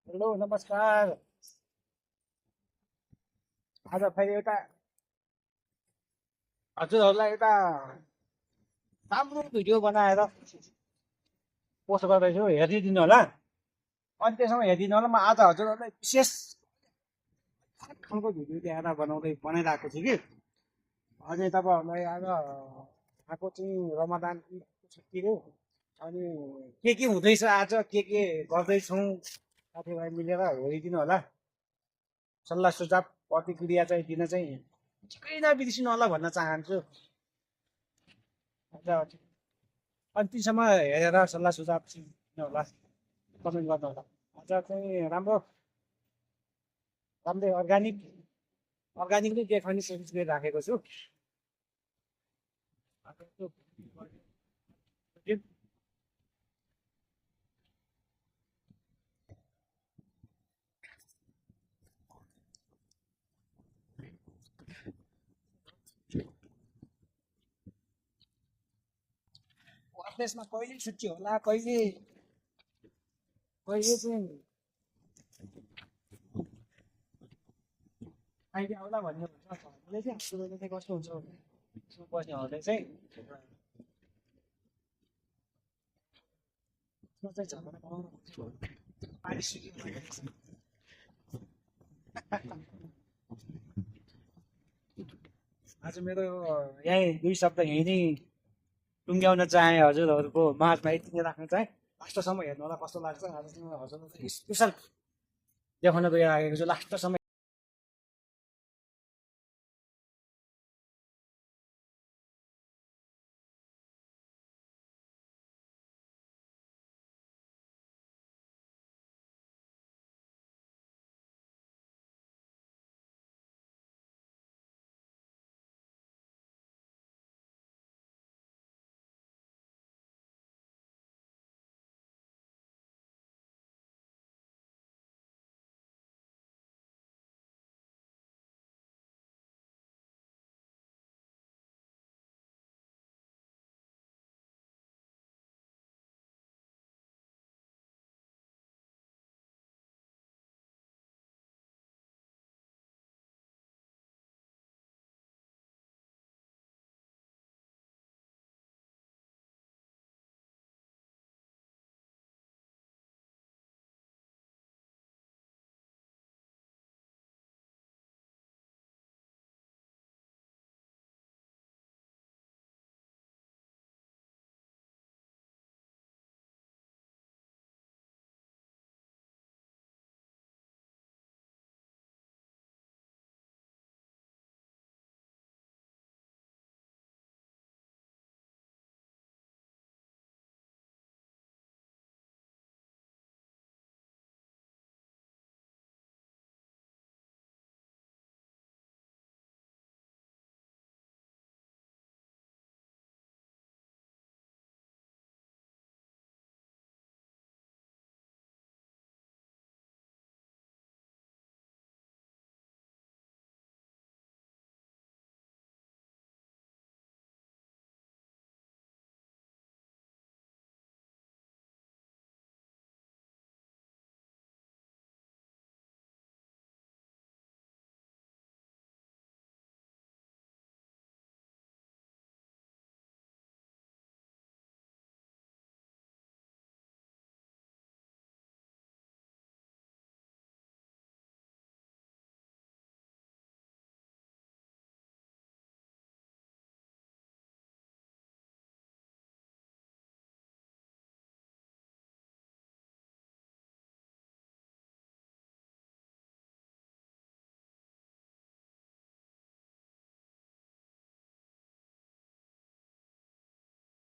Hello नमस्कार। आज फेरि एउटा हजुरहरूलाई एउटा राम्रो भिडियो बनाएर पोस्ट गर्दैछु, हेरिदिनु होला। अनि त्यसमा हेरिदिनु होला। म आज हजुरहरूलाई विशेष खालको भिडियो ल्याएर बनाइरहेको छु कि। अनि तपाईँहरूलाई आज आएको चाहिँ रमजान छुट्टीको। अनि के हुँदैछ आज, के गर्दैछौँ साथीभाइ मिलेर हेरिदिनु होला। सल्लाह सुझाव प्रतिक्रिया चाहिँ दिन चाहिँ ठिकै नबिर्सिनु होला भन्न चाहन्छु। अन्तिमसम्म हेरेर सल्लाह सुझाव दिनु होला, कमेन्ट गर्नु होला। आज चाहिँ राम्रै अर्ग्यानिकली देखाउने कोसिस गरिराखेको छु। देशमा कहिले छुट्टी होला, कहिले चाहिँ अहिले आउला भन्ने हुन्छ। घरले चाहिँ हाम्रो चाहिँ कस्तो हुन्छ बस्नेहरूले चाहिँ झगडा पाउनु पानी सुक्यो। आज मेरो यहीँ दुई शब्द यहीँ नै टुङ्ग्याउन चाहे हजुरहरूको माझमा यति नै राख्न चाहे। लास्टसम्म हेर्नु होला कस्तो लाग्छ। आज चाहिँ हजुरलाई स्पेसल देखाउन गइराखेको छु। लास्टसम्म